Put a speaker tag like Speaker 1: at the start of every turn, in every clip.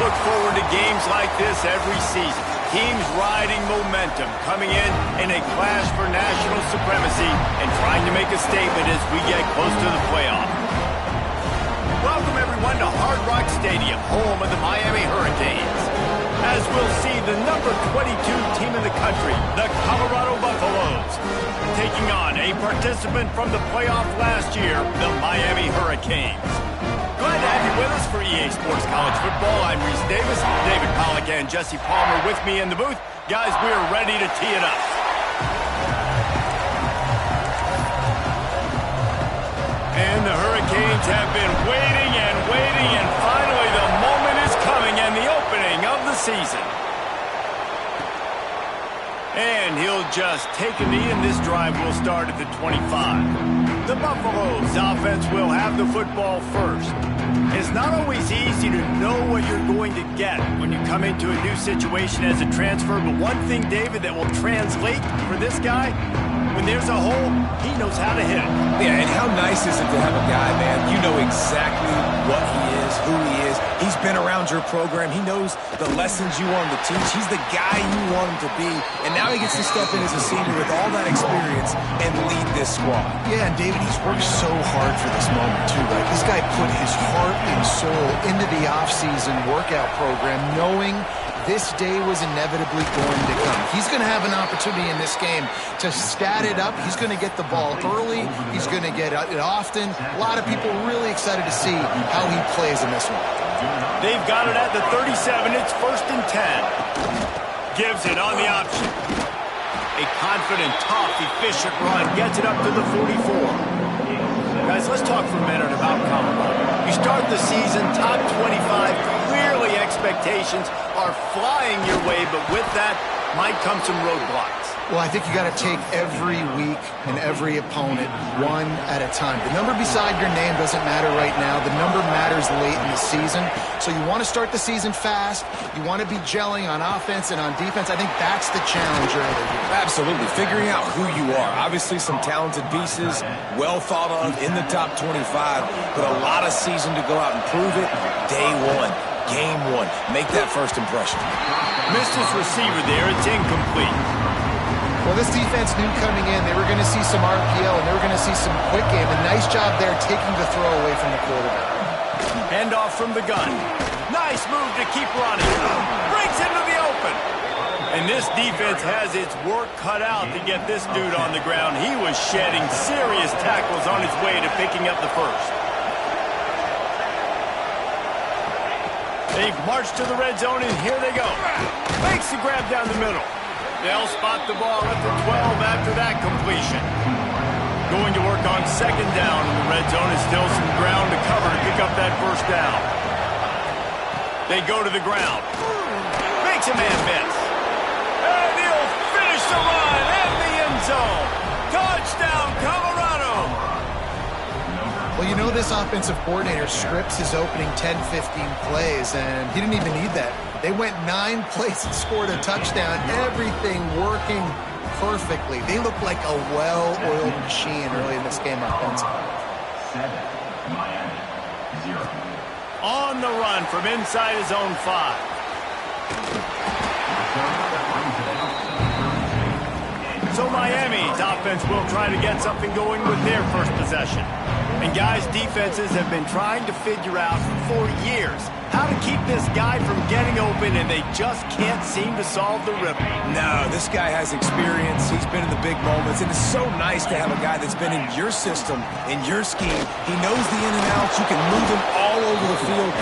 Speaker 1: look forward to games like this every season. Teams riding momentum, coming in a clash for national supremacy and trying to make a statement as we get close to the playoff. Welcome, everyone, to Hard Rock Stadium, home of the Miami Hurricanes. As we'll see the number 22 team in the country, the Colorado Buffaloes, taking on a participant from the playoff last year, the Miami Hurricanes. Glad to have you with us for EA Sports College Football. I'm Reese Davis, David Pollack and Jesse Palmer with me in the booth. Guys, we are ready to tee it up. And the Hurricanes have been waiting, and finally the moment is coming and the opening of the season. And he'll just take a knee, and this drive will start at the 25. The Buffaloes offense will have the football first. It's not always easy to know what you're going to get when you come into a new situation as a transfer, but one thing, David, that will translate for this guy, when there's a hole, he knows how to hit it.
Speaker 2: Yeah, and how nice is it to have a guy, man, you know exactly what he is, who he is. He's been around your program. He knows the lessons you want him to teach. He's the guy you want him to be. And now he gets to step in as a senior with all that experience and lead this squad.
Speaker 3: Yeah, and David, he's worked so hard for this moment, too, right? This guy put his heart and soul into the offseason workout program, knowing this day was inevitably going to come. He's going to have an opportunity in this game to stat it up. He's going to get the ball early. He's going to get it often. A lot of people really excited to see how he plays in this one.
Speaker 1: They've got it at the 37. It's 1st and 10. Gives it on the option. A confident, tough, efficient run. Gets it up to the 44. Guys, let's talk for a minute about Colorado. You start the season top 25. Clearly expectations are flying your way, but with that might come some roadblocks.
Speaker 3: Well, I think you got to take every week and every opponent one at a time. The number beside your name doesn't matter right now. The number matters late in the season. So you want to start the season fast. You want to be gelling on offense and on defense. I think that's the challenge early.
Speaker 2: Absolutely. Figuring out who you are. Obviously some talented pieces, well thought of in the top 25, but a lot of season to go out and prove it. Day one, game one. Make that first impression.
Speaker 1: Missed his receiver there. It's incomplete.
Speaker 3: Well, this defense knew coming in they were going to see some RPO and they were going to see some quick game. A nice job there taking the throw away from the quarterback.
Speaker 1: Hand off from the gun. Nice move to keep running. Breaks into the open. And this defense has its work cut out to get this dude on the ground. He was shedding serious tackles on his way to picking up the first. They've marched to the red zone, and here they go. Makes the grab down the middle. They'll spot the ball at the 12 after that completion. Going to work on 2nd down in the red zone. Is still some ground to cover to pick up that 1st down. They go to the ground. Makes a man miss. And he'll finish the run at the end zone. Touchdown, Colorado!
Speaker 3: Well, you know this offensive coordinator scripts his opening 10, 15 plays, and he didn't even need that. They went 9 plays and scored a touchdown. Everything working perfectly. They look like a well-oiled machine early in this game offensively.
Speaker 4: 7, Miami, 0.
Speaker 1: On the run from inside his own 5. So Miami's offense will try to get something going with their first possession. And guys, defenses have been trying to figure out for years how to keep this guy from getting open, and they just can't seem to solve the riddle.
Speaker 2: No, this guy has experience. He's been in the big moments, and it's so nice to have a guy that's been in your system, in your scheme. He knows the in and outs. You can move him all over the field.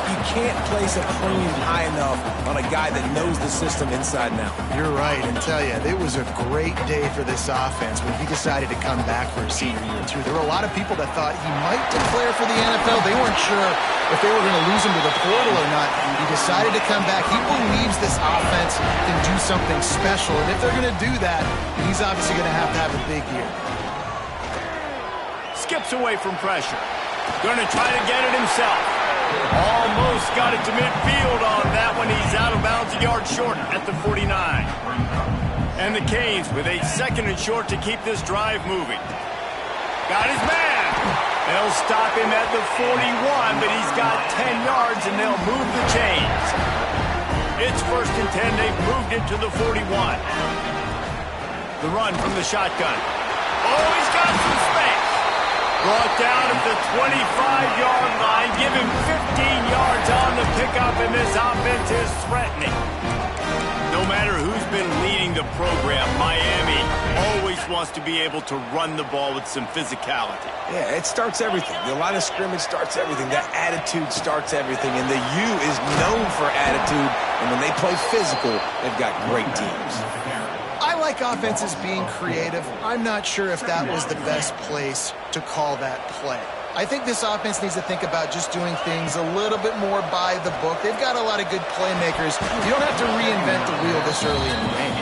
Speaker 2: You can't place a premium high enough on a guy that knows the system inside and out.
Speaker 3: You're right, and tell you, it was a great day for this offense when he decided to come back for his senior year, too. There were a lot of people that thought he might declare for the NFL. They weren't sure if they were going to lose him to the portal or not. He decided to come back. He believes this offense can do something special, and if they're going to do that, he's obviously going to have a big year.
Speaker 1: Skips away from pressure. Going to try to get it himself. Almost got it to midfield on that one. He's out of bounds, a yard short at the 49. And the Canes with a 2nd and short to keep this drive moving. Got his man. They'll stop him at the 41, but he's got 10 yards, and they'll move the chains. It's 1st and 10. They've moved it to the 41. The run from the shotgun. Oh, he's got some space. Brought down at the 25-yard line. Give him 15 yards on the pickup, and this offense is threatening. No matter who's been leading the program, Miami always wants to be able to run the ball with some physicality.
Speaker 2: Yeah, it starts everything. The line of scrimmage starts everything. That attitude starts everything. And the U is known for attitude. And when they play physical, they've got great teams.
Speaker 3: I like offenses being creative. I'm not sure if that was the best place to call that play. I think this offense needs to think about just doing things a little bit more by the book. They've got a lot of good playmakers. You don't have to reinvent the wheel this early in the game.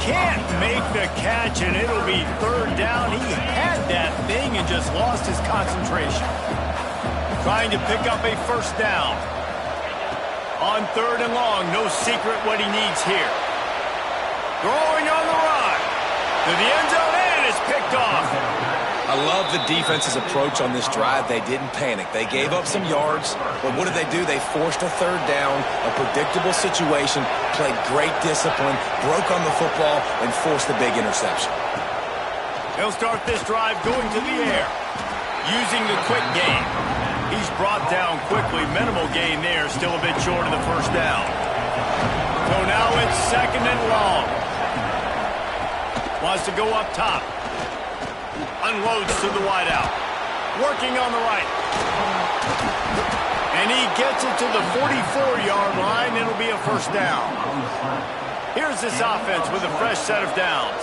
Speaker 1: Can't make the catch, and it'll be 3rd down. He had that thing and just lost his concentration. Trying to pick up a 1st down. On 3rd and long, no secret what he needs here. Throwing on the run. To the end zone, and it's picked off.
Speaker 2: I love the defense's approach on this drive. They didn't panic. They gave up some yards, but what did they do? They forced a 3rd down, a predictable situation, played great discipline, broke on the football, and forced the big interception.
Speaker 1: They'll start this drive going to the air, using the quick game. He's brought down quickly. Minimal gain there, still a bit short of the 1st down. So now it's 2nd and long. Wants to go up top. Unloads to the wideout. Working on the right. And he gets it to the 44-yard line. It'll be a 1st down. Here's this offense with a fresh set of downs.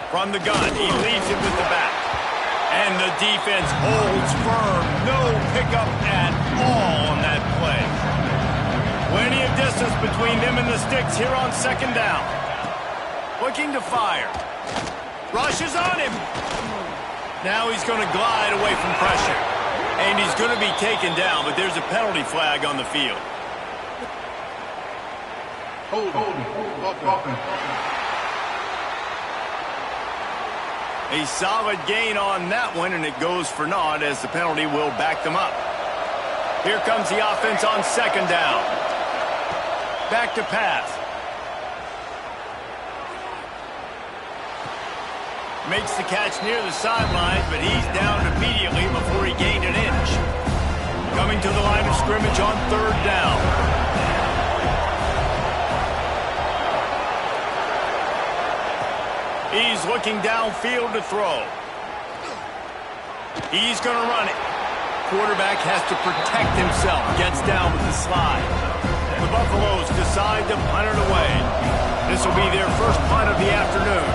Speaker 1: From the gun, he leads it with the back. And the defense holds firm. No pickup at all on that play. Plenty of distance between them and the sticks here on 2nd down. Looking to fire. Rushes on him. Now he's going to glide away from pressure. And he's going to be taken down, but there's a penalty flag on the field. A solid gain on that one, and it goes for naught as the penalty will back them up. Here comes the offense on 2nd down. Back to pass. Makes the catch near the sidelines, but he's down immediately before he gained an inch. Coming to the line of scrimmage on 3rd down. He's looking downfield to throw. He's going to run it. Quarterback has to protect himself. Gets down with the slide. The Buffaloes decide to punt it away. This will be their 1st punt of the afternoon.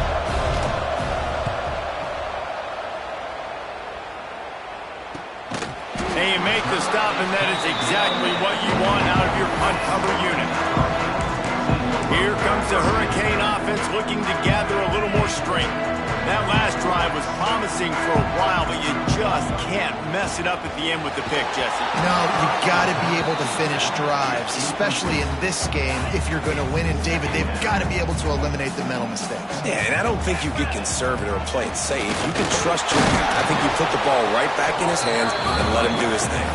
Speaker 1: They make the stop, and that is exactly what you want out of your punt cover unit. Here comes the Hurricane offense looking to gather a little more strength. That last drive was promising for a while, but you just can't mess it up at the end with the pick, Jesse.
Speaker 3: No, you've got to be able to finish drives, especially in this game if you're going to win. And, David, they've got to be able to eliminate the mental mistakes.
Speaker 2: Yeah, and I don't think you get conservative or play it safe. You can trust your guy. I think you put the ball right back in his hands and let him do his thing.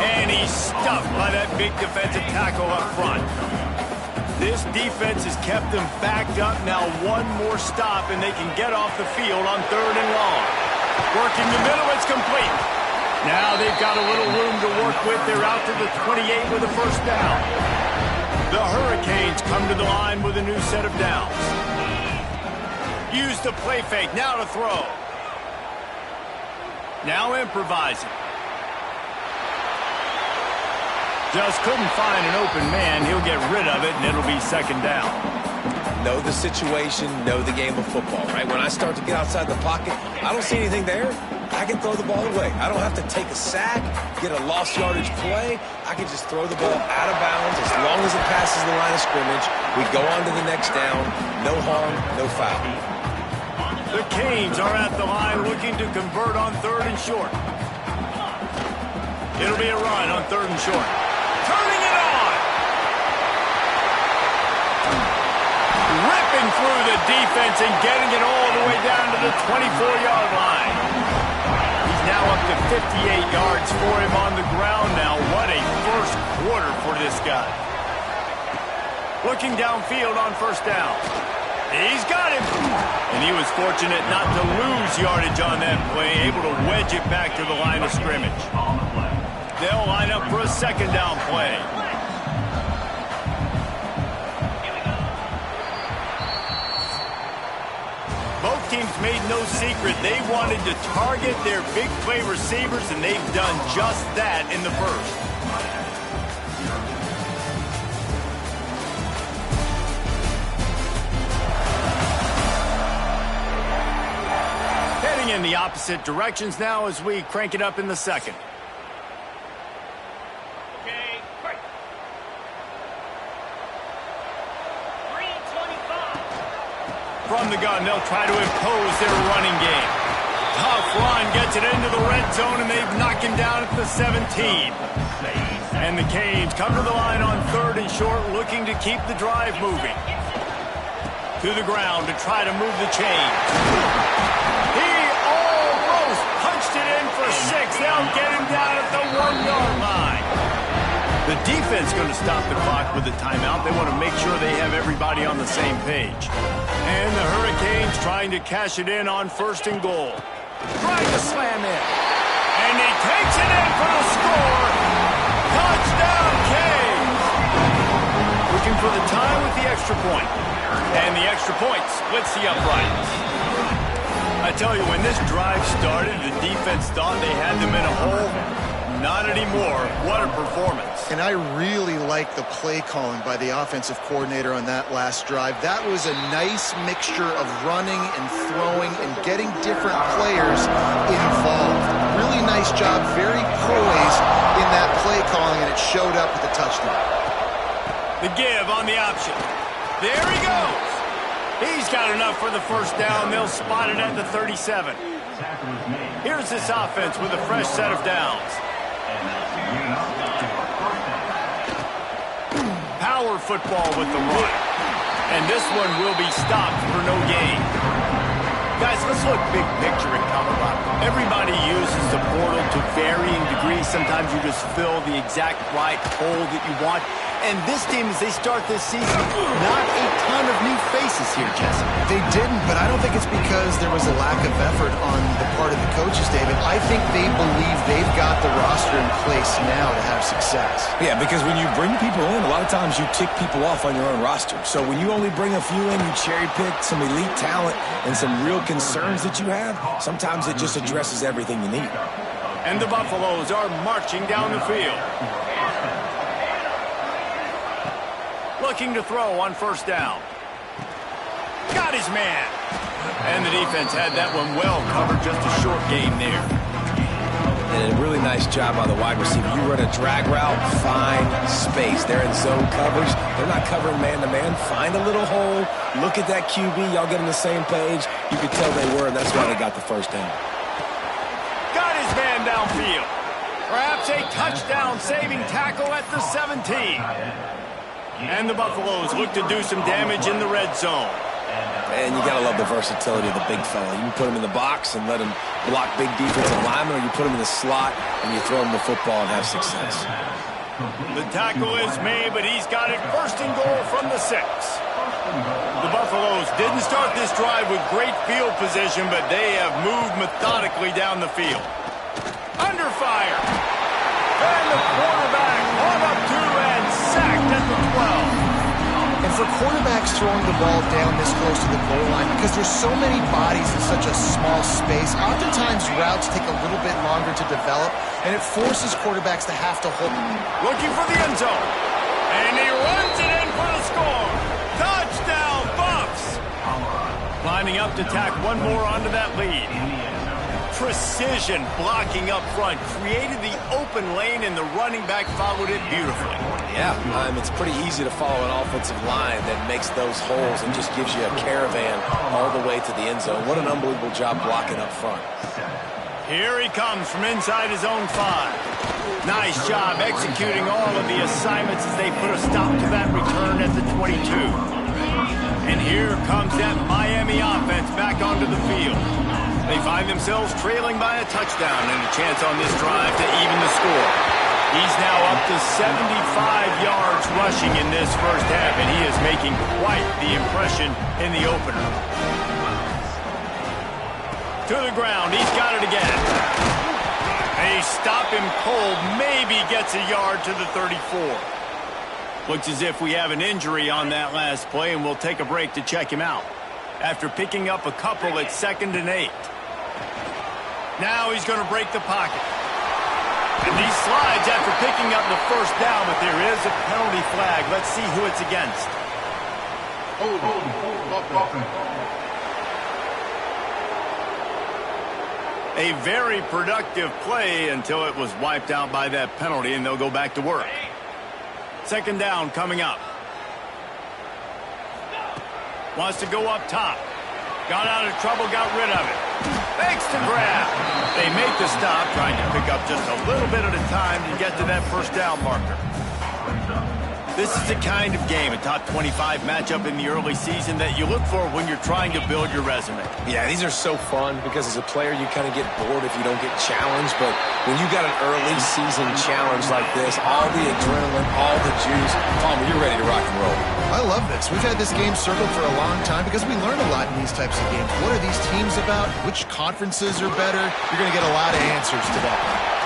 Speaker 1: And he's stuffed by that big defensive tackle up front. This defense has kept them backed up. Now one more stop, and they can get off the field on 3rd and long. Working the middle, it's complete. Now they've got a little room to work with. They're out to the 28 with a 1st down. The Hurricanes come to the line with a new set of downs. Use the play fake, now to throw. Now improvising. Just couldn't find an open man. He'll get rid of it, and it'll be 2nd down.
Speaker 2: Know the situation, know the game of football, right? When I start to get outside the pocket, I don't see anything there. I can throw the ball away. I don't have to take a sack, get a lost yardage play. I can just throw the ball out of bounds as long as it passes the line of scrimmage. We go on to the next down. No harm, no foul.
Speaker 1: The Canes are at the line looking to convert on 3rd and short. It'll be a run on 3rd and short. Turning it on! Ripping through the defense and getting it all the way down to the 24-yard line. He's now up to 58 yards for him on the ground now. What a first quarter for this guy. Looking downfield on first down. He's got him. And he was fortunate not to lose yardage on that play, able to wedge it back to the line of scrimmage. They'll line up for a second down play. Both teams made no secret they wanted to target their big play receivers, and they've done just that in the first. Heading in the opposite directions now as we crank it up in the second. From the gun, they'll try to impose their running game. Tough run gets it into the red zone, and they've knocked him down at the 17. And the Canes come to the line on third and short, looking to keep the drive moving. To the ground to try to move the chains. He almost punched it in for 6. They'll get him down at the 1-yard line. The defense going to stop the clock with a timeout. They want to make sure they have everybody on the same page. And the Hurricanes trying to cash it in on first and goal. Trying to slam in. And he takes it in for the score. Touchdown, Canes. Looking for the tie with the extra point. And the extra point splits the uprights. I tell you, when this drive started, the defense thought they had them in a hole. Not anymore. What a performance.
Speaker 3: And I really like the play calling by the offensive coordinator on that last drive. That was a nice mixture of running and throwing and getting different players involved. Really nice job, very poised in that play calling, and it showed up with a touchdown.
Speaker 1: The give on the option. There he goes. He's got enough for the first down. They'll spot it at the 37. Here's this offense with a fresh set of downs. Power football with the run. And this one will be stopped for no gain. Guys, let's look big picture in Colorado. Everybody uses the portal to varying degrees. Sometimes you just fill the exact right hole that you want. And this team, as they start this season, not a ton of new faces here, Jesse.
Speaker 3: They didn't, but I don't think it's because there was a lack of effort on the part of the coaches, David. I think they believe they've got the roster in place now to have success.
Speaker 2: Yeah, because when you bring people in, a lot of times you tick people off on your own roster. So when you only bring a few in, you cherry-pick some elite talent and some real concerns that you have, sometimes it just addresses everything you need.
Speaker 1: And the Buffaloes are marching down the field. Looking to throw on first down. Got his man. And the defense had that one well covered, just a short gain there.
Speaker 2: And a really nice job by the wide receiver. You run a drag route, find space. They're in zone coverage. They're not covering man-to-man. Find a little hole. Look at that QB. Y'all get on the same page. You could tell they were, and that's why they got the first down.
Speaker 1: Got his man downfield. Perhaps a touchdown-saving tackle at the 17. And the Buffaloes look to do some damage in the red zone.
Speaker 2: And you got to love the versatility of the big fella. You can put him in the box and let him block big defensive linemen, or you put him in the slot and you throw him the football and have success.
Speaker 1: The tackle is made, but he's got it first and goal from the 6. The Buffaloes didn't start this drive with great field position, but they have moved methodically down the field. Under fire. And the quarterback on up to and sacked at the 12.
Speaker 3: And for quarterbacks throwing the ball down this close to the goal line, because there's so many bodies in such a small space, oftentimes routes take a little bit longer to develop, and it forces quarterbacks to have to hold.
Speaker 1: Looking for the end zone. And he runs it in for the score. Touchdown, Buffs. Lining up to tack one more onto that lead. Precision blocking up front, created the open lane, and the running back followed it beautifully.
Speaker 2: Yeah, it's pretty easy to follow an offensive line that makes those holes and just gives you a caravan all the way to the end zone. What an unbelievable job blocking up front.
Speaker 1: Here he comes from inside his own 5. Nice job executing all of the assignments as they put a stop to that return at the 22. And here comes that Miami offense back onto the field. They find themselves trailing by a touchdown and a chance on this drive to even the score. He's now up to 75 yards rushing in this first half, and he is making quite the impression in the opener. To the ground, he's got it again. They stop him cold, maybe gets a yard to the 34. Looks as if we have an injury on that last play, and we'll take a break to check him out. After picking up a couple at 2nd and 8. Now he's going to break the pocket. And he slides after picking up the first down, but there is a penalty flag. Let's see who it's against. A very productive play until it was wiped out by that penalty, and they'll go back to work. 2nd down coming up. Wants to go up top. Got out of trouble, got rid of it. Fakes to grab. They make the stop, trying to pick up just a little bit at a time to get to that first down marker. This is the kind of game, a top 25 matchup in the early season, that you look for when you're trying to build your resume.
Speaker 2: Yeah, these are so fun because as a player, you kind of get bored if you don't get challenged. But when you got an early season challenge like this, all the adrenaline, all the juice, Palmer, you're ready to rock and roll.
Speaker 3: I love this. We've had this game circled for a long time because we learn a lot in these types of games. What are these teams about? Which conferences are better? You're going to get a lot of answers to that.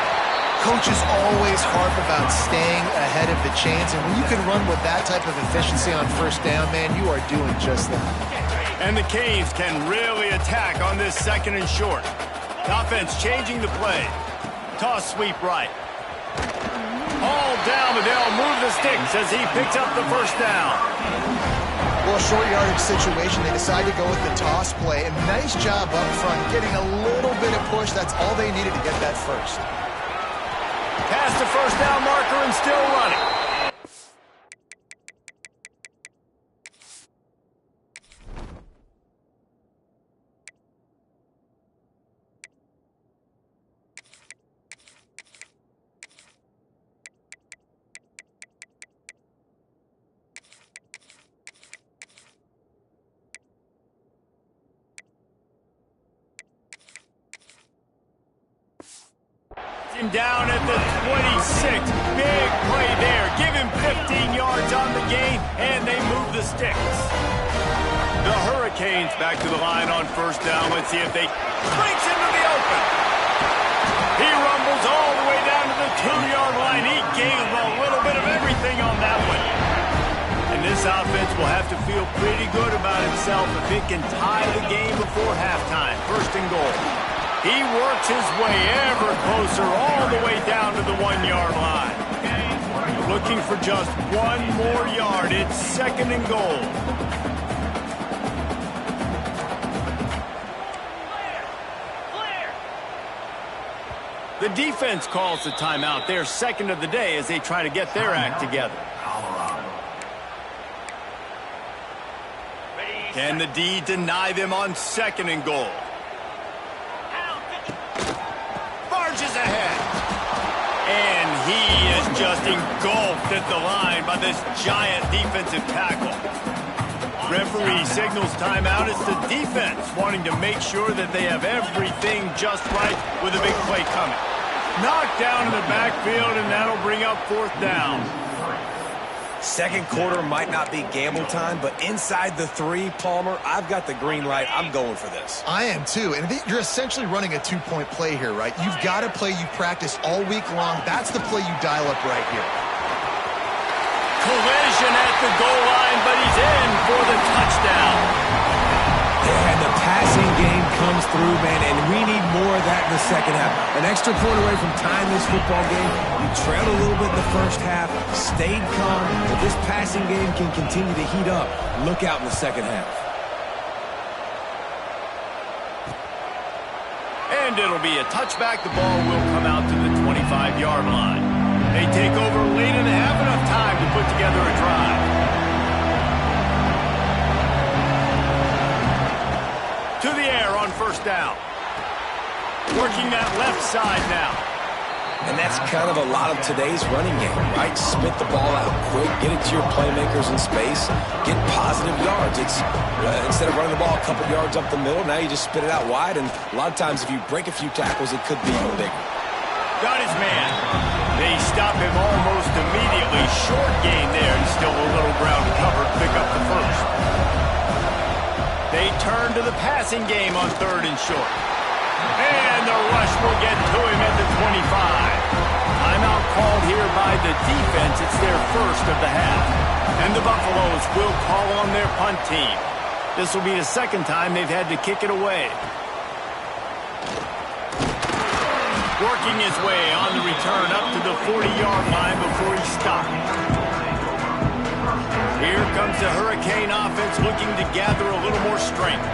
Speaker 3: Coaches always harp about staying ahead of the chains, and when you can run with that type of efficiency on first down, man, you are doing just that.
Speaker 1: And the Canes can really attack on this 2nd and short. The offense changing the play. Toss sweep right. All down, but they'll move the sticks as he picks up the first down.
Speaker 3: Well, short yardage situation, they decide to go with the toss play, and nice job up front, getting a little bit of push. That's all they needed to get that first.
Speaker 1: Past the first down marker and still running. Him down at the 26. Big play there. Give him 15 yards on the gain, and they move the sticks. The Hurricanes back to the line on first down. Let's see if they breaks into the open. He rumbles all the way down to the 2-yard line. He gave a little bit of everything on that one. And this offense will have to feel pretty good about itself if it can tie the game before halftime. 1st and goal. He works his way ever closer all the way down to the 1-yard line. Looking for just one more yard. It's 2nd and goal. The defense calls the timeout. Their 2nd of the day as they try to get their act together. Can the D deny them on 2nd and goal? Barges ahead. And he is just engulfed at the line by this giant defensive tackle. Referee signals timeout. It's the defense wanting to make sure that they have everything just right with a big play coming. Knocked down in the backfield, and that'll bring up 4th down.
Speaker 2: 2nd quarter might not be gamble time, but inside the 3, Palmer, I've got the green light. I'm going for this.
Speaker 3: I am too, and you're essentially running a 2-point play here, right? You've got a play you practice all week long. That's the play you dial up right here.
Speaker 1: Collision at the goal line, but he's in for the touchdown.
Speaker 2: And the passing game comes through, man, and we need more of that in the 2nd half. An extra point away from tying this football game. We trailed a little bit in the 1st half, stayed calm, but this passing game can continue to heat up. Look out in the 2nd half.
Speaker 1: And it'll be a touchback. The ball will come out to the 25-yard line. They take over late in the half, enough time to put together a drive. To the air on 1st down. Working that left side now.
Speaker 2: And that's kind of a lot of today's running game, right? Spit the ball out quick, get it to your playmakers in space, get positive yards. It's instead of running the ball a couple yards up the middle, now you just spit it out wide, and a lot of times if you break a few tackles, it could be even bigger.
Speaker 1: Got his man. They stop him almost immediately. Short gain there, and still a little ground cover to pick up the first. They turn to the passing game on 3rd and short. And the rush will get to him at the 25. Timeout called here by the defense. It's their first of the half. And the Buffaloes will call on their punt team. This will be the second time they've had to kick it away. Working his way on the return up to the 40-yard line before he stopped. Here comes the Hurricane offense looking to gather a little more strength.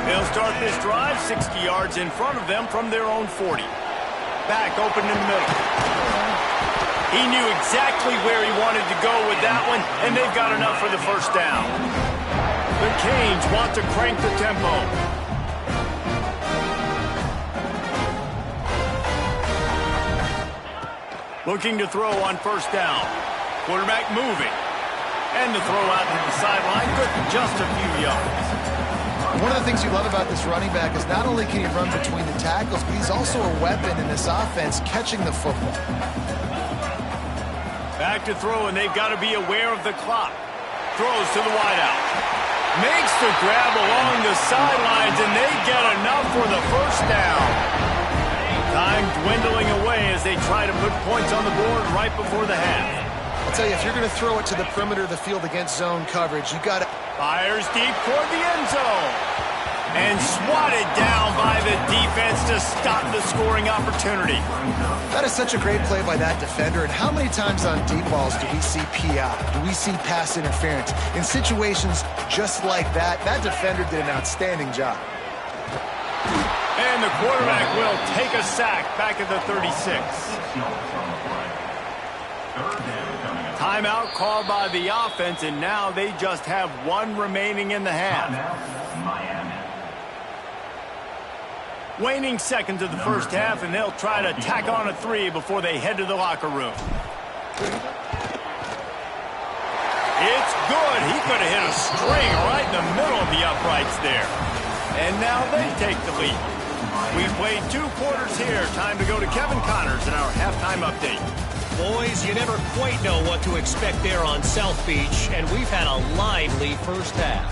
Speaker 1: They'll start this drive 60 yards in front of them from their own 40. Back open in the middle. He knew exactly where he wanted to go with that one, and they've got enough for the first down. The Canes want to crank the tempo. Looking to throw on first down. Quarterback moving. And the throw out to the sideline, good for just a few yards.
Speaker 3: One of the things you love about this running back is not only can he run between the tackles, but he's also a weapon in this offense catching the football.
Speaker 1: Back to throw, and they've got to be aware of the clock. Throws to the wideout. Makes the grab along the sidelines, and they get enough for the first down. Time dwindling away as they try to put points on the board right before the half.
Speaker 3: I'll tell you, if you're going to throw it to the perimeter of the field against zone coverage, you got to...
Speaker 1: Fires deep toward the end zone. And swatted down by the defense to stop the scoring opportunity.
Speaker 3: That is such a great play by that defender. And how many times on deep balls do we see PI? Do we see pass interference? In situations just like that, that defender did an outstanding job.
Speaker 1: And the quarterback will take a sack back at the 36. Timeout called by the offense, and now they just have one remaining in the half. Waning seconds of the first half, and they'll try to tack on a 3 before they head to the locker room. It's good. He could have hit a string right in the middle of the uprights there. And now they take the lead. We've played 2 quarters here. Time to go to Kevin Connors in our halftime update.
Speaker 5: Boys, you never quite know what to expect there on South Beach, and we've had a lively first half.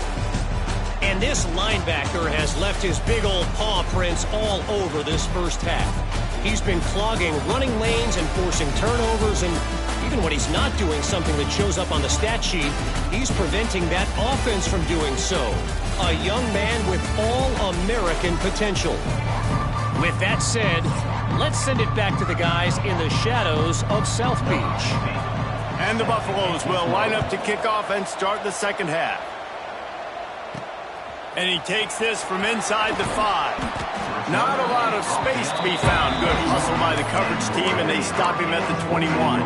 Speaker 5: And this linebacker has left his big old paw prints all over this first half. He's been clogging running lanes and forcing turnovers, and even when he's not doing something that shows up on the stat sheet, he's preventing that offense from doing so. A young man with all-American potential. With that said, let's send it back to the guys in the shadows of South Beach.
Speaker 1: And the Buffaloes will line up to kick off and start the second half. And he takes this from inside the 5. Not a lot of space to be found. Good hustle by the coverage team, and they stop him at the 21.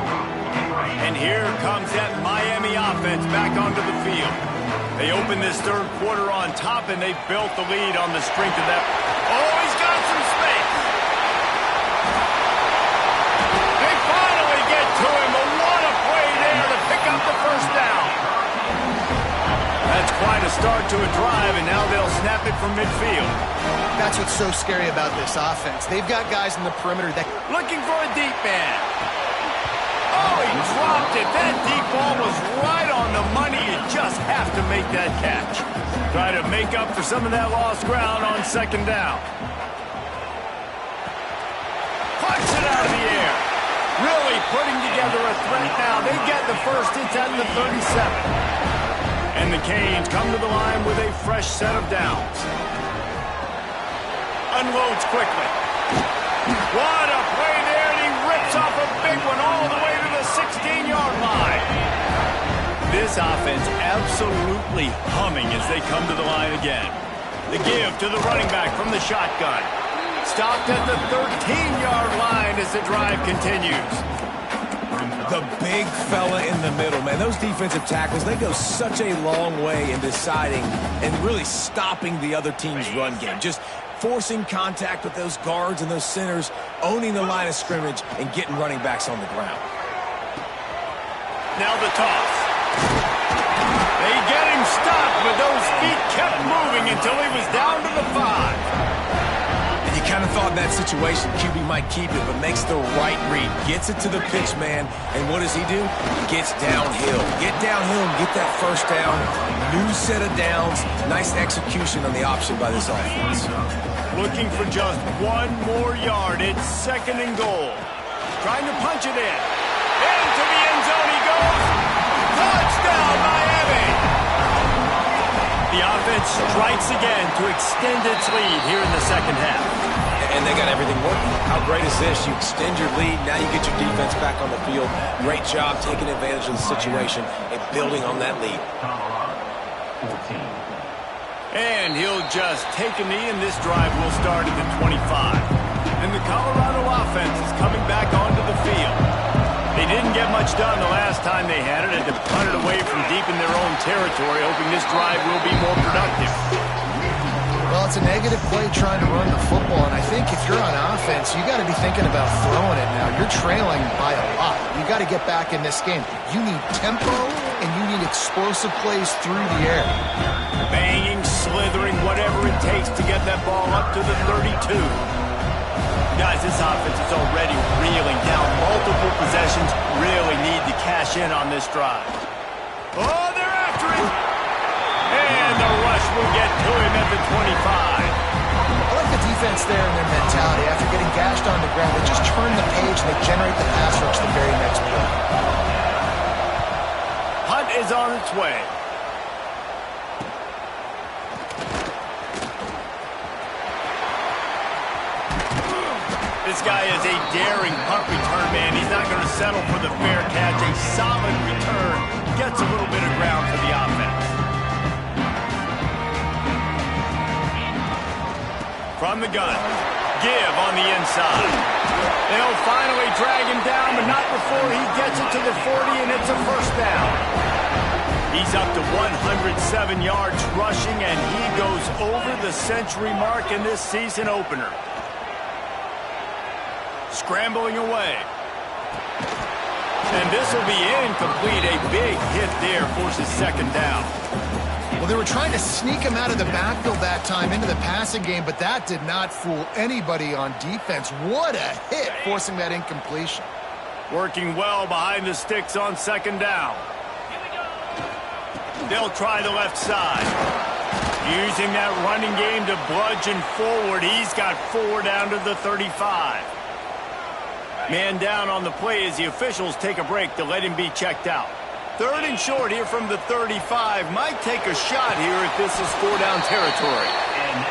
Speaker 1: And here comes that Miami offense back onto the field. They open this third quarter on top, and they built the lead on the strength of that. Oh, he's got some space. They finally get to him, but what a play there to pick up the first down. That's quite a start to a drive, and now they'll snap it from midfield.
Speaker 3: That's what's so scary about this offense. They've got guys in the perimeter that...
Speaker 1: Looking for a deep man. Oh, he dropped it. That deep ball was right on the money. You just have to make that catch. Try to make up for some of that lost ground on second down. Puts it out of the air. Really putting together a threat now. They get the first. It's at the 37. And the Canes come to the line with a fresh set of downs. Unloads quickly. What a play there, and he rips off a big one all the way to the 16-yard line. This offense absolutely humming as they come to the line again. The give to the running back from the shotgun. Stopped at the 13-yard line as the drive continues.
Speaker 2: The big fella in the middle, man. Those defensive tackles, they go such a long way in deciding and really stopping the other team's run game. Just forcing contact with those guards and those centers, owning the line of scrimmage, and getting running backs on the ground.
Speaker 1: Now the toss. They get him stopped, but those feet kept moving until he was down to the 5.
Speaker 2: You kind of thought in that situation QB might keep it, but makes the right read. Gets it to the pitch man, and what does he do? He gets downhill. Get downhill and get that first down. New set of downs. Nice execution on the option by this offense.
Speaker 1: Looking for just one more yard. It's 2nd and goal. Trying to punch it in. Into the end zone he goes. Touchdown, Miami! The offense strikes again to extend its lead here in the second half.
Speaker 2: And they got everything working. How great is this? You extend your lead, now you get your defense back on the field. Great job taking advantage of the situation and building on that lead.
Speaker 1: And he'll just take a knee, and this drive will start at the 25. And the Colorado offense is coming back onto the field. They didn't get much done the last time they had it, and to punt it away from deep in their own territory, hoping this drive will be more productive.
Speaker 3: Well, it's a negative play trying to run the football, and I think if you're on offense, you got to be thinking about throwing it now. You're trailing by a lot. You got to get back in this game. You need tempo, and you need explosive plays through the air.
Speaker 1: Banging, slithering, whatever it takes to get that ball up to the 32. Guys, this offense is already reeling down multiple possessions. Really need to cash in on this drive. Oh, they're after it! And the rush will get to him at the 25.
Speaker 3: I like the defense there and their mentality. After getting gashed on the ground, they just turn the page and they generate the pass rush the very next play.
Speaker 1: Hunt is on its way. This guy is a daring punt return man. He's not going to settle for the fair catch. A solid return. Gets a little bit of ground for the offense. From the gun. Give on the inside. They'll finally drag him down, but not before he gets it to the 40, and it's a first down. He's up to 107 yards rushing, and he goes over the century mark in this season opener. Scrambling away. And this will be incomplete. A big hit there forces 2nd down.
Speaker 3: Well, they were trying to sneak him out of the backfield that time into the passing game, but that did not fool anybody on defense. What a hit, forcing that incompletion.
Speaker 1: Working well behind the sticks on 2nd down. They'll try the left side. Using that running game to bludgeon forward. He's got 4 down to the 35. Man down on the play as the officials take a break to let him be checked out. 3rd and short here from the 35. Might take a shot here if this is 4 down territory.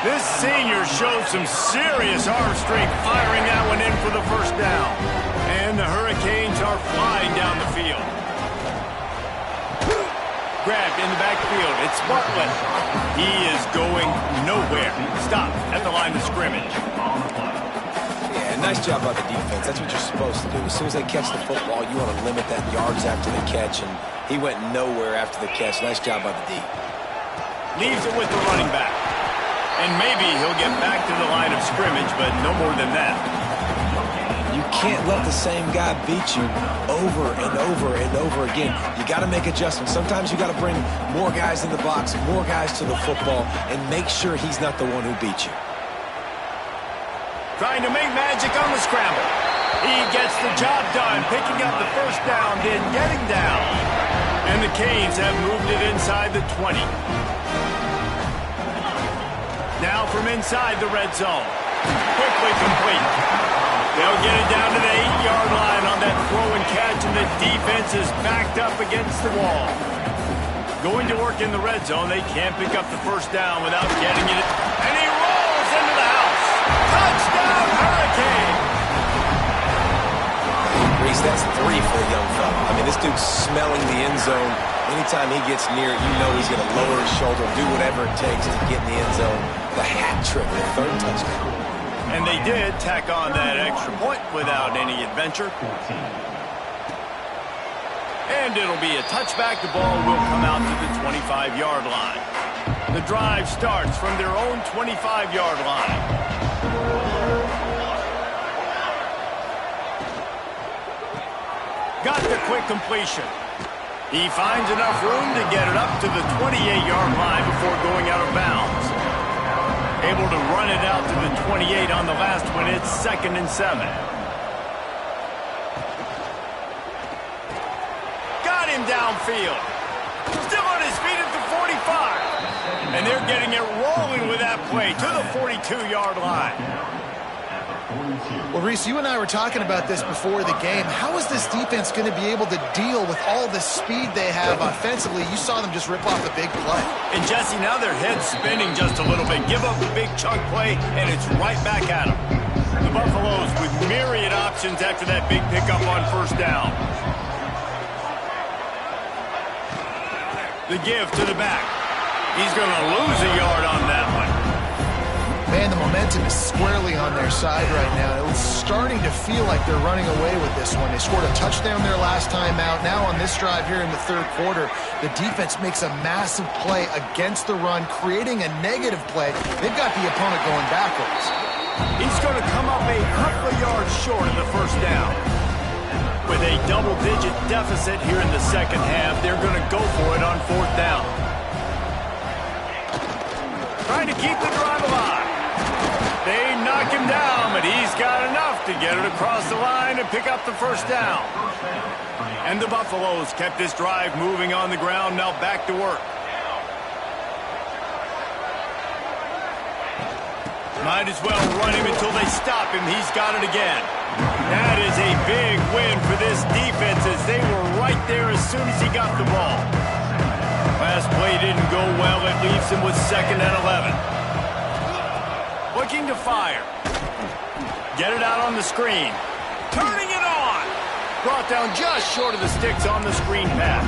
Speaker 1: This senior showed some serious arm strength firing that one in for the first down. And the Hurricanes are flying down the field. Grabbed in the backfield. It's Bartlett. He is going nowhere. Stop at the line of scrimmage.
Speaker 2: Nice job by the defense. That's what you're supposed to do. As soon as they catch the football, you want to limit that yards after the catch, and he went nowhere after the catch. Nice job by the D.
Speaker 1: Leaves it with the running back. And maybe he'll get back to the line of scrimmage, but no more than that.
Speaker 2: You can't let the same guy beat you over and over and over again. You got to make adjustments. Sometimes you got to bring more guys in the box, more guys to the football, and make sure he's not the one who beat you.
Speaker 1: Trying to make magic on the scramble. He gets the job done, picking up the first down, then getting down. And the Canes have moved it inside the 20. Now from inside the red zone. Quickly complete. They'll get it down to the 8-yard line on that throw and catch, and the defense is backed up against the wall. Going to work in the red zone. They can't pick up the first down without getting it. And he rolls into the house. Touchdown, Hurricane!
Speaker 2: Reese, that's 3 for the young fella. I mean, this dude's smelling the end zone. Anytime he gets near it, you know he's going to lower his shoulder, do whatever it takes to get in the end zone. The hat trick, the 3rd touchdown.
Speaker 1: And they did tack on that extra point without any adventure. And it'll be a touchback. The ball will come out to the 25-yard line. The drive starts from their own 25-yard line. Got the quick completion. He finds enough room to get it up to the 28-yard line before going out of bounds. Able to run it out to the 28 on the last one. It's 2nd and 7. Got him downfield. Still on his feet at the 45. And they're getting it rolling with that play to the 42-yard line.
Speaker 3: Well, Reese, you and I were talking about this before the game. How is this defense going to be able to deal with all the speed they have offensively? You saw them just rip off a big play.
Speaker 1: And, Jesse, now their head's spinning just a little bit. Give up a big chunk play, and it's right back at them. The Buffaloes with myriad options after that big pickup on first down. The give to the back. He's going to lose a yard on that one.
Speaker 3: Man, the momentum is squarely on their side right now. It's starting to feel like they're running away with this one. They scored a touchdown their last time out. Now on this drive here in the third quarter, the defense makes a massive play against the run, creating a negative play. They've got the opponent going backwards.
Speaker 1: He's going to come up a couple of yards short of the first down. With a double-digit deficit here in the second half, they're going to go for it on fourth down. Trying to keep the drive alive. They knock him down, but he's got enough to get it across the line and pick up the first down. And the Buffaloes kept this drive moving on the ground, now back to work. Might as well run him until they stop him. He's got it again. That is a big win for this defense as they were right there as soon as he got the ball. Last play didn't go well. It leaves him with 2nd and 11. Looking to fire. Get it out on the screen. Turning it on. Brought down just short of the sticks on the screen pass.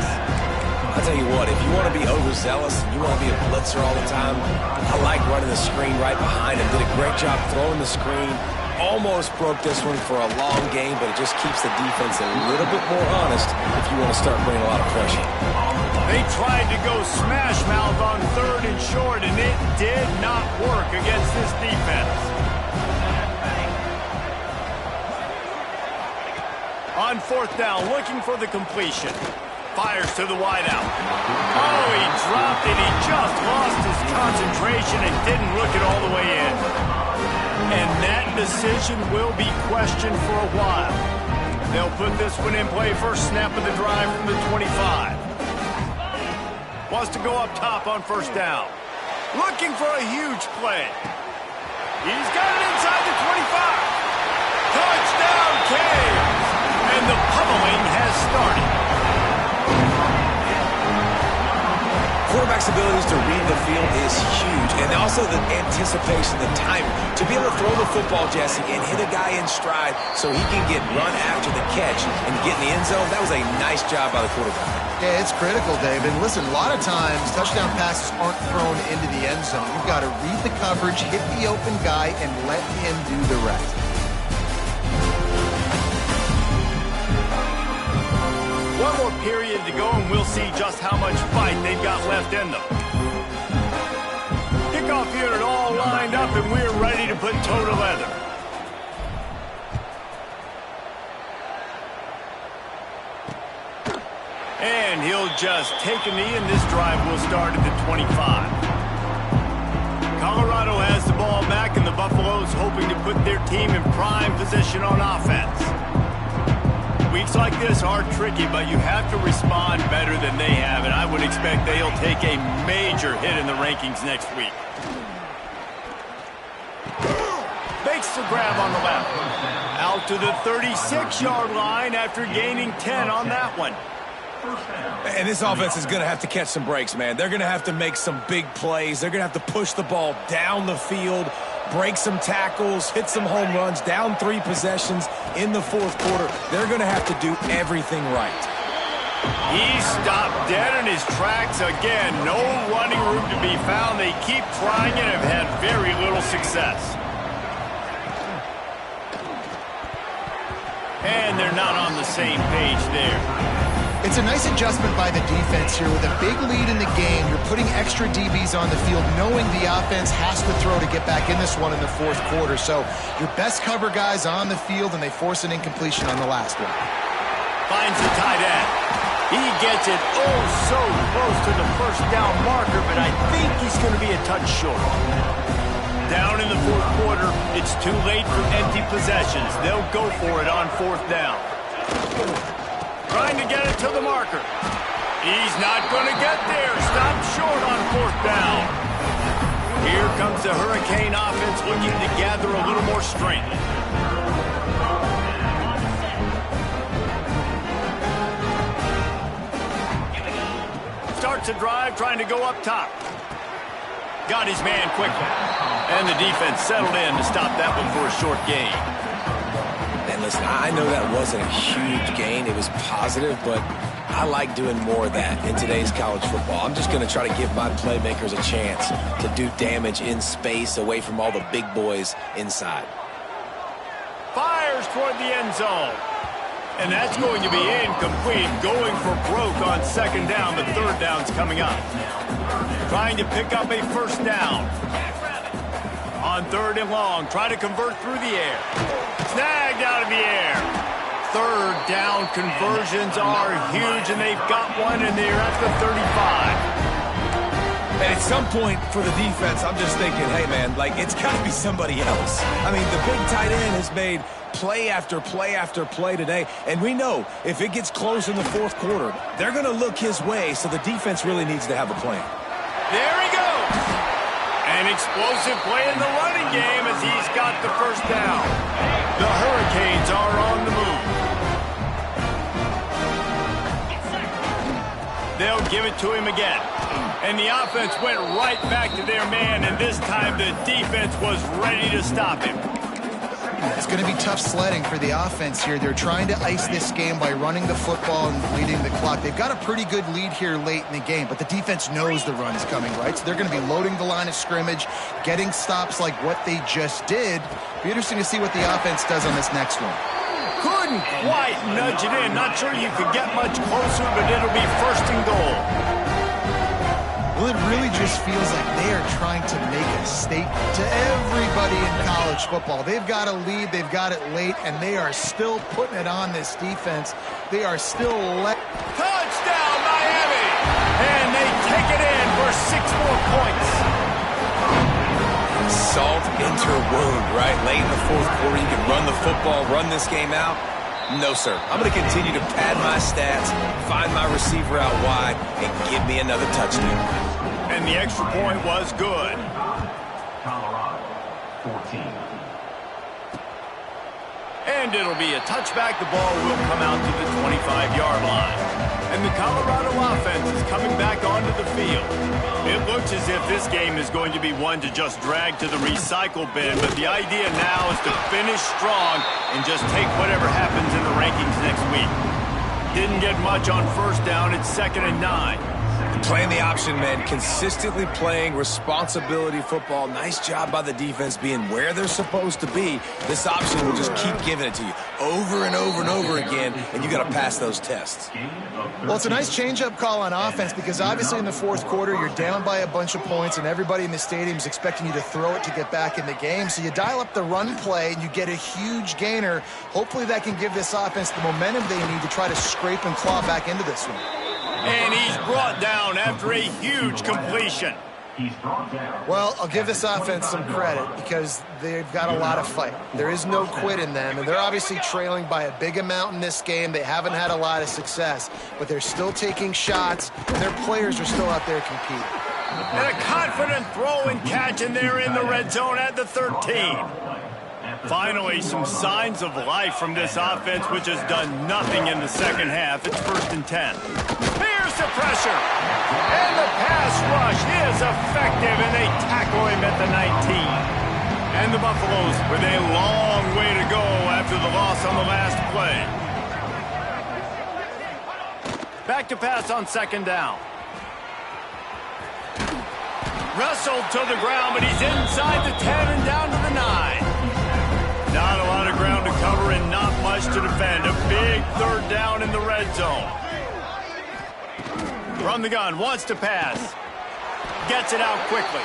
Speaker 6: I'll tell you what, if you want to be overzealous and you want to be a blitzer all the time, I like running the screen right behind him. Did a great job throwing the screen. Almost broke this one for a long game, but it just keeps the defense a little bit more honest if you want to start bringing a lot of pressure.
Speaker 1: They tried to go smash mouth on 3rd and short, and it did not work against this defense. On fourth down, looking for the completion. Fires to the wideout. Oh, he dropped it. He just lost his concentration and didn't look it all the way in. And that decision will be questioned for a while. They'll put this one in play. First snap of the drive from the 25. Wants to go up top on first down. Looking for a huge play. He's got it inside the 25. Touchdown, Cavs! And the pummeling has started.
Speaker 6: Quarterback's abilities to read the field is huge, and also the anticipation, the timing. To be able to throw the football, Jesse, and hit a guy in stride so he can get run after the catch and get in the end zone, that was a nice job by the quarterback.
Speaker 3: Yeah, it's critical, David. Listen, a lot of times touchdown passes aren't thrown into the end zone. You've got to read the coverage, hit the open guy, and let him do the rest.
Speaker 1: One more period to go, and we'll see just how much fight they've got left in them. Kickoff unit all lined up, and we're ready to put toe to leather. And he'll just take a knee, and this drive will start at the 25. Colorado has the ball back, and the Buffaloes hoping to put their team in prime position on offense. Weeks like this are tricky, but you have to respond better than they have, and I would expect they'll take a major hit in the rankings next week. Makes the grab on the left. Out to the 36-yard line after gaining 10 on that one.
Speaker 2: And this offense is going to have to catch some breaks, man. They're going to have to make some big plays. They're going to have to push the ball down the field, break some tackles, hit some home runs, down 3 possessions in the fourth quarter. They're going to have to do everything right.
Speaker 1: He stopped dead in his tracks again. No running room to be found. They keep trying and have had very little success. And they're not on the same page there.
Speaker 3: It's a nice adjustment by the defense here. With a big lead in the game, you're putting extra DBs on the field, knowing the offense has to throw to get back in this one in the fourth quarter. So your best cover guys on the field, and they force an incompletion on the last one.
Speaker 1: Finds the tight end. He gets it oh so close to the first down marker, but I think he's going to be a touch short. Down in the fourth quarter, it's too late for empty possessions. They'll go for it on fourth down. Trying to get it to the marker. He's not going to get there. Stopped short on fourth down. Here comes the Hurricane offense looking to gather a little more strength. Starts a drive trying to go up top. Got his man quickly. And the defense settled in to stop that one for a short gain.
Speaker 6: And listen, I know that wasn't a huge gain. It was positive, but I like doing more of that in today's college football. I'm just going to try to give my playmakers a chance to do damage in space away from all the big boys inside.
Speaker 1: Fires toward the end zone. And that's going to be incomplete. Going for broke on second down. The third down's coming up. Trying to pick up a first down. On third and long, try to convert through the air. Snagged out of the air. Third down conversions are huge, and they've got one, and they're at the 35.
Speaker 2: And at some point for the defense, I'm just thinking, hey, man, like, it's got to be somebody else. I mean, the big tight end has made play after play after play today, and we know if it gets close in the fourth quarter, they're going to look his way, so the defense really needs to have a plan.
Speaker 1: There he goes. An explosive play in the running game as he's got the first down. The Hurricanes are on the move. They'll give it to him again. And the offense went right back to their man, and this time the defense was ready to stop him.
Speaker 3: It's going to be tough sledding for the offense here. They're trying to ice this game by running the football and bleeding the clock. They've got a pretty good lead here late in the game, but the defense knows the run is coming, right? So they're going to be loading the line of scrimmage, getting stops like what they just did. Be interesting to see what the offense does on this next one.
Speaker 1: Couldn't quite nudge it in. Not sure you could get much closer, but it'll be first and goal.
Speaker 3: Well, it really just feels like they are trying to make a statement to everybody in college football. They've got a lead, they've got it late, and they are still putting it on this defense. They are still
Speaker 1: touchdown, Miami! And they take it in for 6 more points.
Speaker 6: Salt into a wound, right? Late in the fourth quarter, you can run the football, run this game out. No, sir. I'm going to continue to pad my stats, find my receiver out wide, and give me another touchdown.
Speaker 1: And the extra point was good.
Speaker 4: Colorado, 14.
Speaker 1: And it'll be a touchback. The ball will come out to the 25-yard line. And the Colorado offense is coming back onto the field. It looks as if this game is going to be one to just drag to the recycle bin, but the idea now is to finish strong and just take whatever happens in the rankings next week. Didn't get much on first down. It's 2nd and 9.
Speaker 2: Playing the option, man. Consistently playing responsibility football. Nice job by the defense being where they're supposed to be. This option will just keep giving it to you over and over and over again, and you got to pass those tests.
Speaker 3: Well, it's a nice change-up call on offense because obviously in the fourth quarter, you're down by a bunch of points, and everybody in the stadium is expecting you to throw it to get back in the game. So you dial up the run play, and you get a huge gainer. Hopefully that can give this offense the momentum they need to try to scrape and claw back into this one.
Speaker 1: And he's brought down after a huge completion.
Speaker 3: Well, I'll give this offense some credit because they've got a lot of fight. There is no quit in them, and they're obviously trailing by a big amount in this game. They haven't had a lot of success, but they're still taking shots, and their players are still out there competing.
Speaker 1: And a confident throw and catch, and they're in the red zone at the 13. Finally, some signs of life from this offense, which has done nothing in the second half. It's 1st and 10. Here's the pressure. And the pass rush is effective, and they tackle him at the 19. And the Buffaloes with a long way to go after the loss on the last play. Back to pass on 2nd down. Wrestled to the ground, but he's inside the 10 and down to the 9. Not a lot of ground to cover and not much to defend. A big 3rd down in the red zone. From the gun, wants to pass. Gets it out quickly.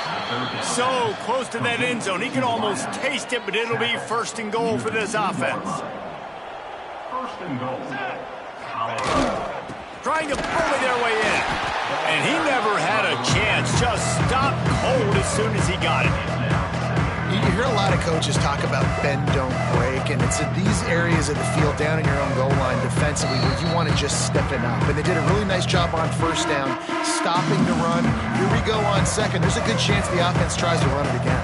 Speaker 1: So close to that end zone. He can almost taste it, but it'll be first and goal for this offense.
Speaker 4: First and goal.
Speaker 1: Trying to bully their way in. And he never had a chance. Just stopped cold as soon as he got it.
Speaker 3: You hear a lot of coaches talk about bend, don't break, and it's in these areas of the field down in your own goal line defensively where you want to just step it up. And they did a really nice job on first down, stopping the run. Here we go on second. There's a good chance the offense tries to run it again.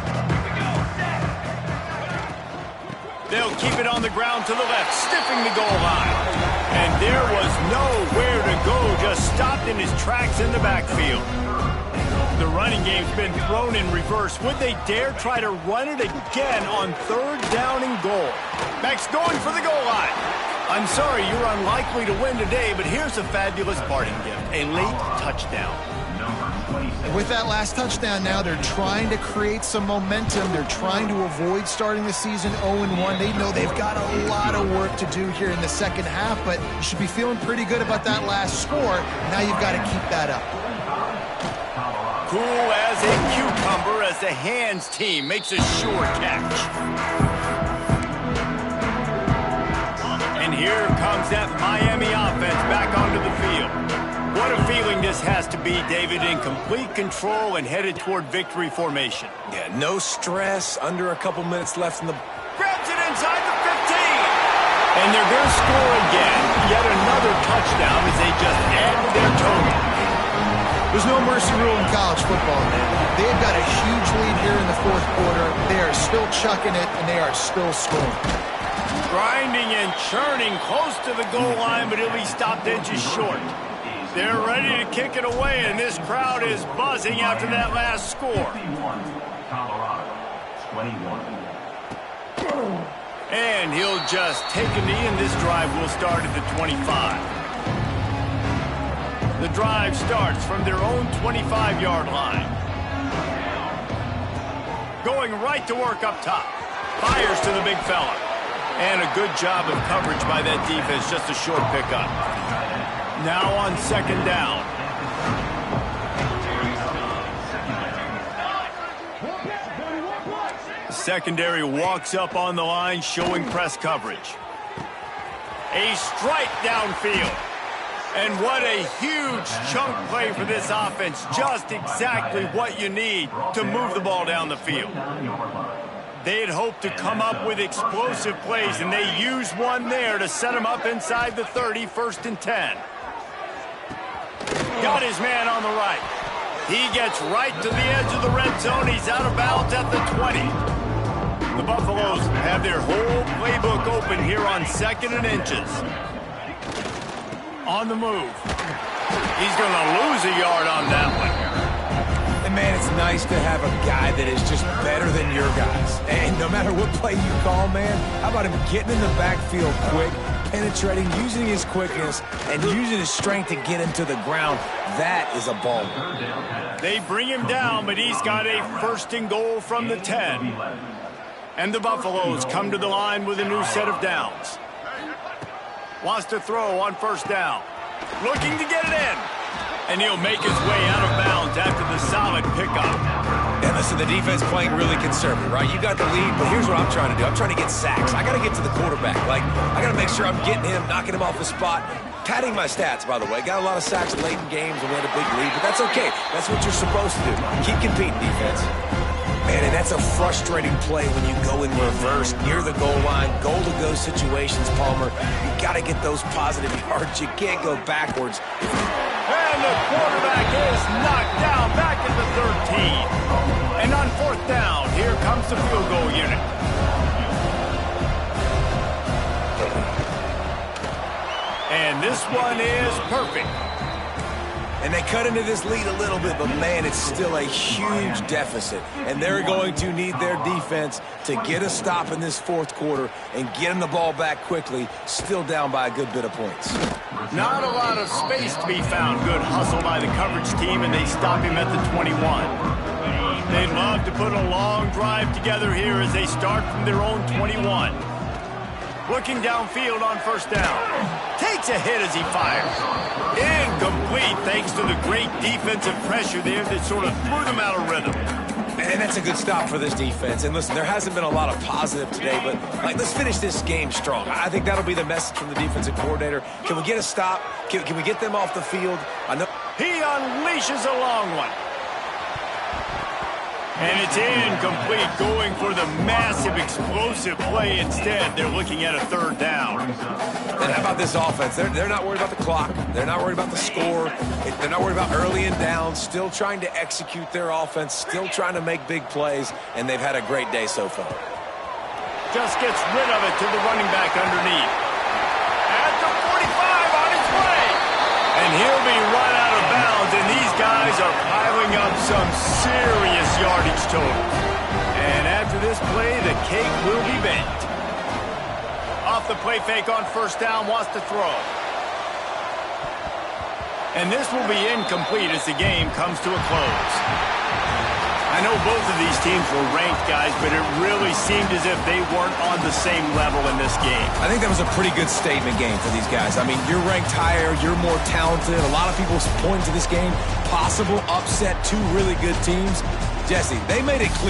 Speaker 1: They'll keep it on the ground to the left, stiffing the goal line. And there was nowhere to go, just stopped in his tracks in the backfield. The running game's been thrown in reverse. Would they dare try to run it again on third down and goal? Max going for the goal line. I'm sorry, you're unlikely to win today, but here's a fabulous parting gift, a late touchdown.
Speaker 3: And with that last touchdown now, they're trying to create some momentum. They're trying to avoid starting the season 0-1. They know they've got a lot of work to do here in the second half, but you should be feeling pretty good about that last score. Now you've got to keep that up.
Speaker 1: Cool as a cucumber as the hands team makes a sure catch. And here comes that Miami offense back onto the field. What a feeling this has to be, David, in complete control and headed toward victory formation.
Speaker 6: Yeah, no stress, under a couple minutes left in the...
Speaker 1: Grabs it inside the 15. And they're going to score again. Yet another touchdown as they just add to their total.
Speaker 3: There's no mercy rule in college football, man. They've got a huge lead here in the fourth quarter. They are still chucking it, and they are still scoring.
Speaker 1: Grinding and churning close to the goal line, but he'll be stopped inches short. They're ready to kick it away, and this crowd is buzzing after that last score.
Speaker 4: Colorado, 21.
Speaker 1: And he'll just take a knee, and this drive will start at the 25. The drive starts from their own 25-yard line. Going right to work up top. Fires to the big fella. And a good job of coverage by that defense, just a short pickup. Now on second down. The secondary walks up on the line, showing press coverage. A strike downfield. And what a huge chunk play for this offense. Just exactly what you need to move the ball down the field. They had hoped to come up with explosive plays, and they used one there to set them up inside the 30, 1st and 10. Got his man on the right. He gets right to the edge of the red zone. He's out of bounds at the 20. The Buffaloes have their whole playbook open here on 2nd and inches. On the move. He's going to lose a yard on that one.
Speaker 2: And, man, it's nice to have a guy that is just better than your guys. And no matter what play you call, man, how about him getting in the backfield quick, penetrating, using his quickness, and using his strength to get him to the ground. That is a baller.
Speaker 1: They bring him down, but he's got a 1st and goal from the 10. And the Buffaloes come to the line with a new set of downs. Wants to throw on 1st down. Looking to get it in. And he'll make his way out of bounds after the solid pickup.
Speaker 6: And listen, the defense playing really conservative, right? You got the lead, but here's what I'm trying to do. I'm trying to get sacks. I got to get to the quarterback. Like, I got to make sure I'm getting him, knocking him off the spot. Padding my stats, by the way. Got a lot of sacks late in games and we had a big lead, but that's okay. That's what you're supposed to do. Keep competing, defense.
Speaker 2: Man, and that's a frustrating play when you go in reverse near the goal line, goal-to-go situations, Palmer. You got to get those positive yards. You can't go backwards.
Speaker 1: And the quarterback is knocked down back at the 13. And on 4th down, here comes the field goal unit. And this one is perfect.
Speaker 2: And they cut into this lead a little bit, but, man, it's still a huge deficit. And they're going to need their defense to get a stop in this 4th quarter and get them the ball back quickly, still down by a good bit of points.
Speaker 1: Not a lot of space to be found. Good hustle by the coverage team, and they stop him at the 21. They'd love to put a long drive together here as they start from their own 21. Looking downfield on 1st down. Takes a hit as he fires. Incomplete thanks to the great defensive pressure there that sort of threw them out of rhythm.
Speaker 6: And that's a good stop for this defense. And listen, there hasn't been a lot of positive today, but let's finish this game strong. I think that'll be the message from the defensive coordinator. Can we get a stop? Can we get them off the field? I know
Speaker 1: he unleashes a long one. And it's incomplete, going for the massive explosive play instead. They're looking at a third down.
Speaker 6: And how about this offense? They're not worried about the clock. They're not worried about the score. They're not worried about early and down. Still trying to execute their offense. Still trying to make big plays. And they've had a great day so far.
Speaker 1: Just gets rid of it to the running back underneath. At the 45 on its way. And he'll be run out of bounds. And these guys are piling up some serious yardage totals. And after this play, the cake will be baked. Off the play fake on first down, wants to throw. And this will be incomplete as the game comes to a close. I know both of these teams were ranked, guys, but it really seemed as if they weren't on the same level in this game.
Speaker 2: I think that was a pretty good statement game for these guys. I mean, you're ranked higher, you're more talented. A lot of people point to this game, possible upset, two really good teams. Jesse, they made it clear